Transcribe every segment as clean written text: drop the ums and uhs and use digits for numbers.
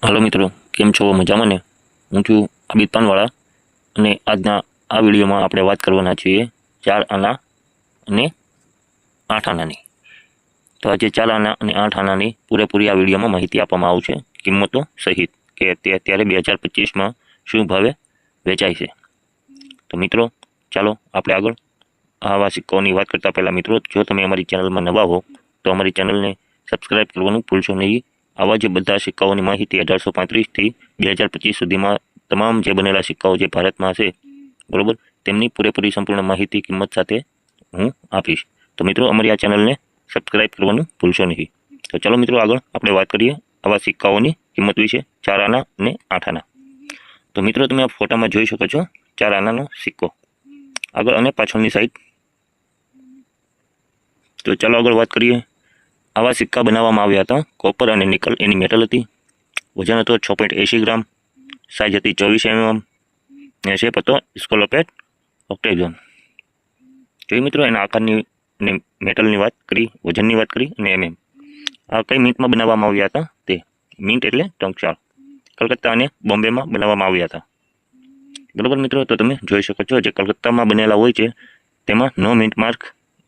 હાલો મિત્રો, કેમ છો? મજામાં ને? હું છું આબિદ પાનવાળા અને આજના આ વિડીયોમાં આપણે વાત કરવાના છીએ 4 આના અને 8 આનાની. તો આજે 4 આના અને 8 આનાની પૂરેપૂરી આ વિડીયોમાં માહિતી આપવામાં આવશે, કિંમતો સહિત, કે તે અત્યારે 2025માં શું ભાવે વેચાય છે. તો મિત્રો ચાલો આપણે આગળ આવા સિક્કાઓની વાત કરતા પહેલા મિત્રો, જો તમે અમારી ચેનલમાં નવા હો તો અમારી ચેનલને સબસ્ક્રાઇબ કરવાનું ભૂલશો નહીં. આવા જે બધા સિક્કાઓની માહિતી 1835થી 2025 સુધીમાં તમામ જે બનેલા સિક્કાઓ જે ભારતમાં હશે, બરોબર, તેમની પૂરેપૂરી સંપૂર્ણ માહિતી કિંમત સાથે હું આપીશ. તો મિત્રો અમારી આ ચેનલને સબસ્ક્રાઇબ કરવાનું ભૂલશો નહીં. તો ચાલો મિત્રો આગળ આપણે વાત કરીએ આવા સિક્કાઓની કિંમત વિશે, 4 આના અને 8 આના. તો મિત્રો તમે આ ફોટામાં જોઈ શકો છો 4 આનાનો સિક્કો આગળ અને પાછળની સાઈડ. તો ચાલો આગળ વાત કરીએ. આવા સિક્કા બનાવવામાં આવ્યા હતા કોપર અને નિકલ એની મેટલ હતી. વજન હતો 6.80 ગ્રામ. સાઇઝ હતી 24 mm અને શેપ હતો સ્કોલોપેટ ઓક્ટેગોન. જોઈ મિત્રો એના આકારની અને મેટલની વાત કરી, વજનની વાત કરી અને mm. આ કઈ મિન્ટમાં બનાવવામાં આવ્યા હતા? તે મિન્ટ એટલે ટંકશાળ, કલકત્તા અને બોમ્બેમાં બનાવવામાં આવ્યા હતા. બરોબર મિત્રો, તો તમે જોઈ શકો છો જે કલકત્તામાં બનેલા હોય છે તેમાં નો મિન્ટ માર્ક,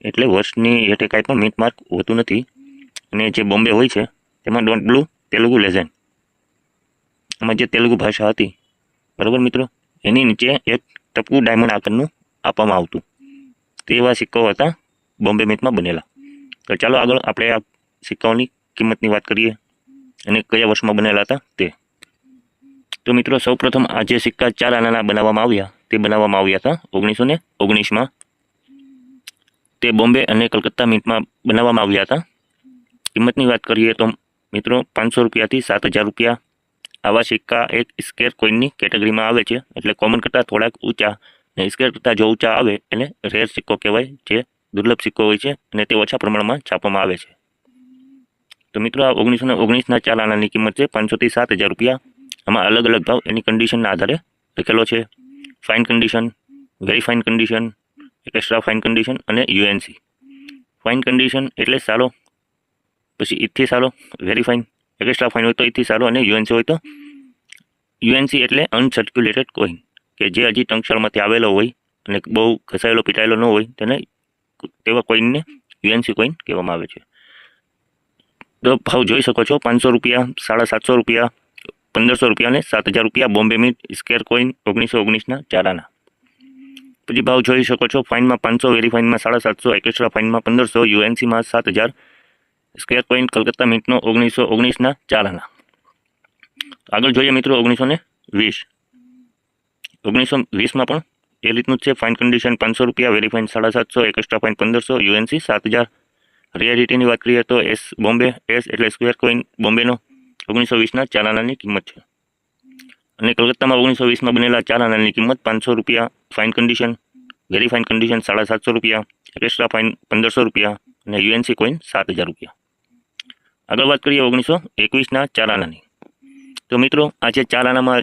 એટલે વર્ષની હેઠે કાંઈ પણ મિન્ટ માર્ક હોતું નથી. અને જે બોમ્બે હોય છે તેમાં ડોન્ટ બ્લુ તેલુગુ લેઝન્ડ, એમાં જે તેલુગુ ભાષા હતી, બરાબર મિત્રો, એની નીચે એક ટપકું ડાયમંડ આકારનું આપવામાં આવતું. તે એવા સિક્કાઓ હતા બોમ્બે મિન્ટમાં બનેલા. તો ચાલો આગળ આપણે આ સિક્કાઓની કિંમતની વાત કરીએ અને કયા વર્ષમાં બનેલા હતા તે. તો મિત્રો સૌપ્રથમ આ જે સિક્કા 4 આનાના બનાવવામાં આવ્યા તે બનાવવામાં આવ્યા હતા 1919માં. તે બોમ્બે અને કલકત્તા મિન્ટમાં બનાવવામાં આવ્યા હતા. કિંમતની વાત કરીએ તો મિત્રો 500 રૂપિયાથી 7,000 રૂપિયા. આવા સિક્કા એક સ્કેર કોઈનની કેટેગરીમાં આવે છે, એટલે કોમન કરતાં થોડાક ઊંચા અને સ્કેર કરતાં જો ઊંચા આવે એને રેર સિક્કો કહેવાય, જે દુર્લભ સિક્કો હોય છે અને તે ઓછા પ્રમાણમાં છાપવામાં આવે છે. તો મિત્રો આ 1919ના 4 આનાની કિંમત છે 500થી 7,000 રૂપિયા. આમાં અલગ અલગ ભાવ એની કન્ડિશનના આધારે લખેલો છે. Fine condition, very fine condition, extra fine condition અને યુએનસી. ફાઇન કન્ડિશન એટલે સારો, પછી ઈથી સારો, વેરી ફાઇન, એક્સ્ટ્રા ફાઇન હોય તો ઈથી સારો અને યુએનસી હોય તો યુએનસી એટલે અનસર્ક્યુલેટેડ કોઈન, કે જે હજી ટંકશાળમાંથી આવેલો હોય અને બહુ ઘસાયેલો પીટાયેલો ન હોય તેને તેવા કોઈનને યુએનસી કોઈન કહેવામાં આવે છે. તો ભાવ જોઈ શકો છો 500 રૂપિયા, 750 રૂપિયા, 1500 રૂપિયા અને 7,000 રૂપિયા બોમ્બે મિન્ટ સ્કેર કોઈન 1919ના 4 આના. પછી ભાવ જોઈ શકો છો ફાઇનમાં 500, વેરી ફાઇનમાં 750, એક્સ્ટ્રા ફાઇનમાં 1500, યુએનસીમાં 7,000. સ્કેર કોઈન કલકત્તા મિન્ટનો 1919ના 4 આના. આગળ જોઈએ મિત્રો 1920. 1920માં પણ એ રીતનું જ છે. ફાઇન કન્ડિશન 500 રૂપિયા, very fine 750, extra fine 1500, UNC 7,000. રિયાલિટીની વાત કરીએ તો એસ બોમ્બે, એસ એટલે સ્ક્વેર કોઈન બોમ્બેનો 1920ના 4 આનાની કિંમત છે. અને કલકત્તામાં 1920માં બનેલા 4 આનાની કિંમત 500 રૂપિયા, fine condition, very fine condition 750 રૂપિયા, એક્સ્ટ્રા ફાઇન 1500 રૂપિયા અને યુએનસી કોઈન 7,000 રૂપિયા. આગળ વાત કરીએ 1921ના 4 આનાની. તો મિત્રો આ જે 4 આનામાં